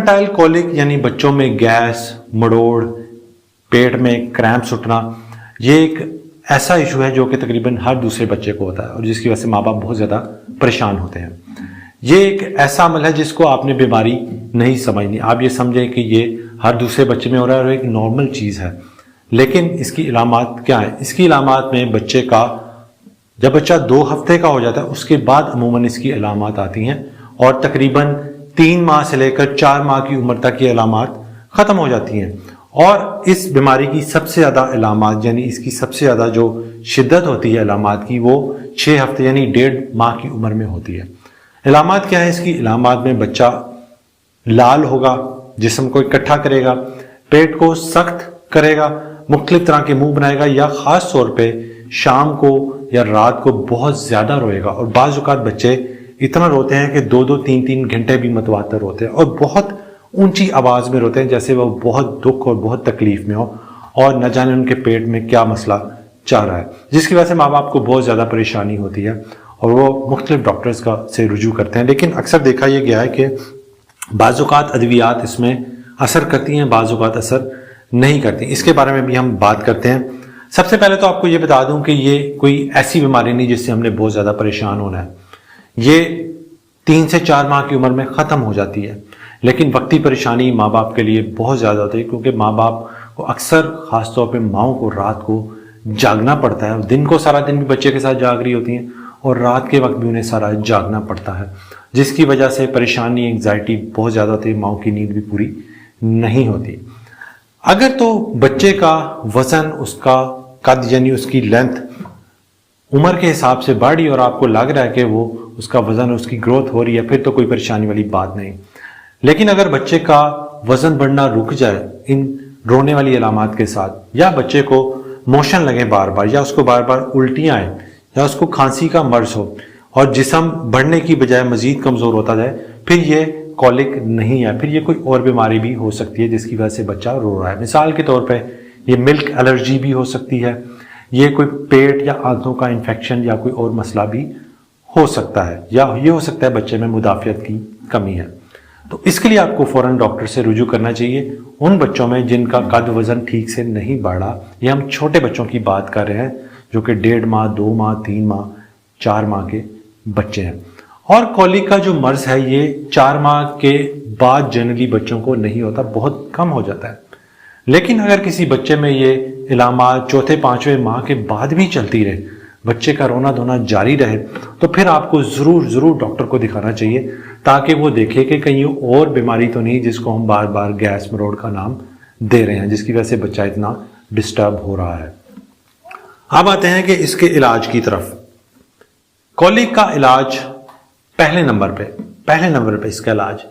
Infantile colic यानी बच्चों में गैस, मड़ोड़, पेट में क्रैम्प्स उठना, ये एक ऐसा इशू है जो कि तकरीबन हर दूसरे बच्चे को होता है और जिसकी वजह से माँ बाप बहुत ज़्यादा परेशान होते हैं। ये एक ऐसा अमल है जिसको आपने बीमारी नहीं समझनी। आप ये समझें कि ये हर दूसरे बच्चे में हो रहा है और एक नॉर्मल चीज़ है। लेकिन इसकी इलामात क्या है? इसकी इलामात में बच्चे का, जब बच्चा 2 हफ्ते का हो जाता है उसके बाद अमूमन इसकी इलामात आती हैं और तकरीबन 3 माह से लेकर 4 माह की उम्र तक ये इलामात ख़त्म हो जाती हैं। और इस बीमारी की सबसे ज़्यादा इलामात यानी इसकी सबसे ज़्यादा जो शिद्दत होती है इलामात की, वो 6 हफ्ते यानी 1.5 माह की उम्र में होती है। इलामात क्या है इसकी? इलामात में बच्चा लाल होगा, जिस्म को इकट्ठा करेगा, पेट को सख्त करेगा, मुख्तलिफ तरह के मुंह बनाएगा या ख़ास तौर पे शाम को या रात को बहुत ज़्यादा रोएगा। और बाज़ औक़ात बच्चे इतना रोते हैं कि 2-2, 3-3 घंटे भी मतवातर रोते हैं और बहुत ऊंची आवाज़ में रोते हैं जैसे वो बहुत दुख और बहुत तकलीफ़ में हो और न जाने उनके पेट में क्या मसला चाह रहा है, जिसकी वजह से माँ बाप को बहुत ज़्यादा परेशानी होती है और वो मुख्तलिफ डॉक्टर्स का से रुजू करते हैं। लेकिन अक्सर देखा यह गया है कि बाज़ औक़ात अद्वियात इसमें असर करती हैं, बाज़ औक़ात असर नहीं करती। इसके बारे में भी हम बात करते हैं। सबसे पहले तो आपको ये बता दूं कि ये कोई ऐसी बीमारी नहीं जिससे हमने बहुत ज़्यादा परेशान होना है। ये 3 से 4 माह की उम्र में ख़त्म हो जाती है, लेकिन वक्ती परेशानी माँ बाप के लिए बहुत ज़्यादा होती है क्योंकि माँ बाप को अक्सर ख़ास तौर पे माँओं को रात को जागना पड़ता है। दिन को सारा दिन भी बच्चे के साथ जाग रही होती हैं और रात के वक्त भी उन्हें सारा जागना पड़ता है, जिसकी वजह से परेशानी, एंग्जाइटी बहुत ज़्यादा होती है, माँओं की नींद भी पूरी नहीं होती। अगर तो बच्चे का वज़न, उसका कद यानी उसकी लेंथ उम्र के हिसाब से बढ़ रही और आपको लग रहा है कि वो उसका वज़न, उसकी ग्रोथ हो रही है, फिर तो कोई परेशानी वाली बात नहीं। लेकिन अगर बच्चे का वज़न बढ़ना रुक जाए इन रोने वाली अलामात के साथ, या बच्चे को मोशन लगे बार बार, या उसको बार बार उल्टियाँ आए, या उसको खांसी का मर्ज हो और जिस्म बढ़ने की बजाय मज़ीद कमज़ोर होता जाए, फिर ये कॉलिक नहीं है, फिर ये कोई और बीमारी भी हो सकती है जिसकी वजह से बच्चा रो रहा है। मिसाल के तौर पे ये मिल्क एलर्जी भी हो सकती है, ये कोई पेट या आंतों का इन्फेक्शन या कोई और मसला भी हो सकता है, या ये हो सकता है बच्चे में मुदाफ़ियत की कमी है। तो इसके लिए आपको फ़ौरन डॉक्टर से रुजू करना चाहिए। उन बच्चों में जिनका कद वज़न ठीक से नहीं बढ़ा, ये हम छोटे बच्चों की बात कर रहे हैं जो कि 1.5 माह, 2 माह, 3 माह, 4 माह के बच्चे हैं। और कॉलिक का जो मर्ज़ है ये 4 माह के बाद जनरली बच्चों को नहीं होता, बहुत कम हो जाता है। लेकिन अगर किसी बच्चे में ये इलामात 4-5वें माह के बाद भी चलती रहे, बच्चे का रोना धोना जारी रहे, तो फिर आपको ज़रूर डॉक्टर को दिखाना चाहिए ताकि वो देखे कि कहीं और बीमारी तो नहीं जिसको हम बार बार गैस मरोड़ का नाम दे रहे हैं, जिसकी वजह से बच्चा इतना डिस्टर्ब हो रहा है। अब आते हैं कि इसके इलाज की तरफ। कॉलिक का इलाज पहले नंबर पे इसका इलाज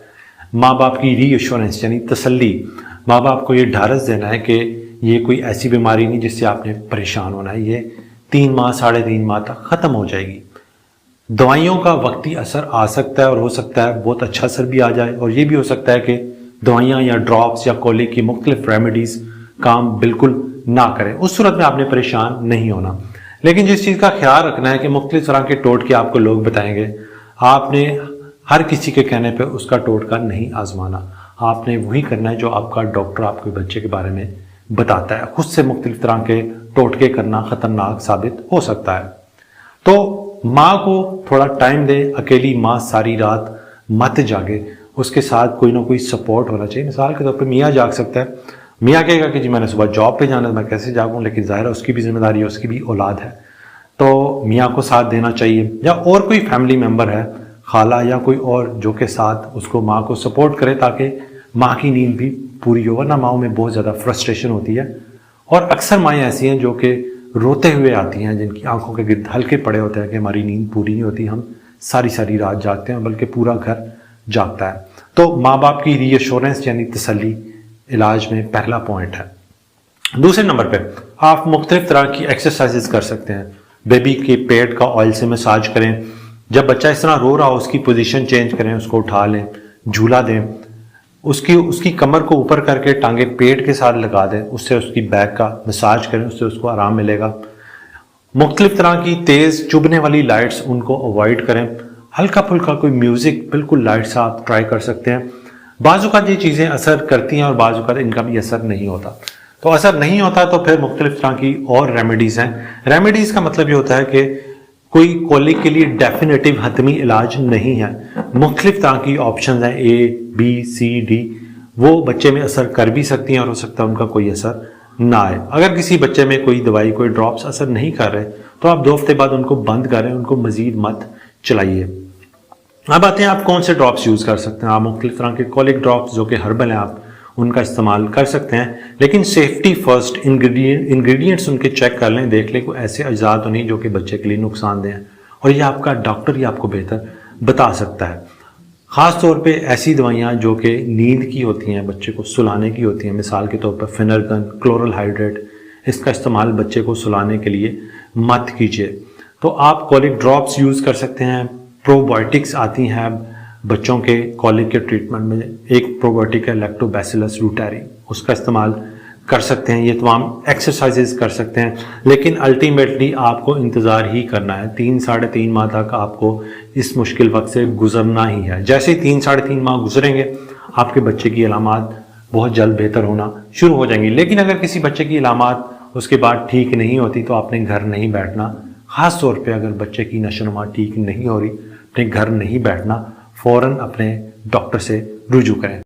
माँ बाप की रीअश्योरेंस यानी तसल्ली, माँ बाप को ये ढारस देना है कि ये कोई ऐसी बीमारी नहीं जिससे आपने परेशान होना है, ये 3 माह, 3.5 माह तक ख़त्म हो जाएगी। दवाइयों का वक्ती असर आ सकता है और हो सकता है बहुत अच्छा असर भी आ जाए, और ये भी हो सकता है कि दवाइयाँ या ड्रॉप्स या कॉलिक की मुख्तलिफ रेमेडीज़ काम बिल्कुल ना करें। उस सूरत में आपने परेशान नहीं होना। लेकिन जिस चीज़ का ख्याल रखना है कि मुख्तलिफ तरह के टोटके आपको लोग बताएंगे, आपने हर किसी के कहने पे उसका टोटका नहीं आजमाना। आपने वही करना है जो आपका डॉक्टर आपके बच्चे के बारे में बताता है। खुद से मुख्तलिफ तरह के टोटके करना ख़तरनाक साबित हो सकता है। तो माँ को थोड़ा टाइम दे, अकेली माँ सारी रात मत जागे, उसके साथ कोई ना कोई सपोर्ट होना चाहिए। मिसाल के तौर पे मियाँ जाग सकता है, मियाँ कहेगा कि जी मैंने सुबह जॉब पे जाना है, मैं कैसे जागूं, लेकिन ज़ाहिर है उसकी भी जिम्मेदारी है, उसकी भी औलाद है, तो मियाँ को साथ देना चाहिए। या और कोई फैमिली मेम्बर है, खाला या कोई और, जो के साथ उसको माँ को सपोर्ट करे ताकि माँ की नींद भी पूरी हो। वरना माँओं में बहुत ज़्यादा फ्रस्ट्रेशन होती है, और अक्सर माएँ ऐसी हैं जो कि रोते हुए आती हैं, जिनकी आंखों के गिर्द हल्के पड़े होते हैं कि हमारी नींद पूरी नहीं होती, हम सारी रात जागते हैं, बल्कि पूरा घर जागता है। तो माँ बाप की रीअश्योरेंस यानी तसल्ली इलाज में पहला पॉइंट है। दूसरे नंबर पे आप मुख्तलिफ तरह की एक्सरसाइजेस कर सकते हैं। बेबी के पेट का ऑयल से मसाज करें, जब बच्चा इस तरह रो रहा हो उसकी पोजीशन चेंज करें, उसको उठा लें, झूला दें, उसकी कमर को ऊपर करके टांगे पेट के साथ लगा दें, उससे उसकी बैक का मसाज करें, उससे उसको आराम मिलेगा। मुख्तलिफ तरह की तेज़ चुभने वाली लाइट्स उनको अवॉइड करें। हल्का फुल्का कोई म्यूज़िक बिल्कुल लाइट सा आप ट्राई कर सकते हैं। بعض اوقات یہ چیزیں اثر کرتی ہیں اور بعض اوقات ان کا بھی اثر نہیں ہوتا. تو اثر نہیں ہوتا تو پھر مختلف طرح کی اور ریمیڈیز ہیں. ریمیڈیز کا مطلب یہ ہوتا ہے کہ کوئی کولک کے لیے ڈیفینیٹو حتمی علاج نہیں ہے. مختلف طرح کی آپشنز ہیں A, B, C, D. وہ بچے میں اثر کر بھی سکتی ہیں اور ہو سکتا ہے ان کا کوئی اثر نہ آئے. اگر کسی بچے میں کوئی دوائی کوئی ڈراپس اثر نہیں کر رہے تو آپ 2 ہفتے بعد ان کو بند کریں, ان کو مزید مت چلائیے. اب آتے ہیں آپ کون سے ڈراپس یوز کر سکتے ہیں. آپ مختلف طرح کے کولک ڈراپس جو کہ ہربل ہیں آپ ان کا استعمال کر سکتے ہیں, لیکن سیفٹی فرسٹ. انگریڈینٹس ان کے چیک کر لیں, دیکھ لیں کوئی ایسے اجزاء تو نہیں جو کہ بچے کے لیے نقصان دہ ہیں, اور یہ آپ کا ڈاکٹر ہی آپ کو بہتر بتا سکتا ہے. خاص طور پہ ایسی دوائیاں جو کہ نیند کی ہوتی ہیں, بچے کو سلانے کی ہوتی ہیں, مثال کے طور پر فینرگن, کلورل ہائیڈریٹ, اس کا استعمال بچے کو سلانے کے لیے مت کیجیے. تو آپ کولک ڈراپس یوز کر سکتے ہیں. پروبائیوٹکس آتی ہیں بچوں کے کولک کے ٹریٹمنٹ میں. ایک پروبائیوٹک ہے لیکٹوبیسیلس روٹیری, اس کا استعمال کر سکتے ہیں. یہ تمام ایکسرسائزز کر سکتے ہیں, لیکن الٹیمیٹلی آپ کو انتظار ہی کرنا ہے. 3-3.5 ماہ تک آپ کو اس مشکل وقت سے گزرنا ہی ہے. جیسے ہی 3-3.5 ماہ گزریں گے آپ کے بچے کی علامات بہت جلد بہتر ہونا شروع ہو جائیں گی. لیکن اگر کسی بچے کی علامات اس کے بعد ٹھیک نہیں ہوتی تو آپ نے گھر نہیں بیٹھنا. خاص طور پہ اگر بچے کی نشو و نما ٹھیک نہیں ہو رہی, اپنے گھر نہیں بیٹھنا, فوراً اپنے ڈاکٹر سے رجوع کریں.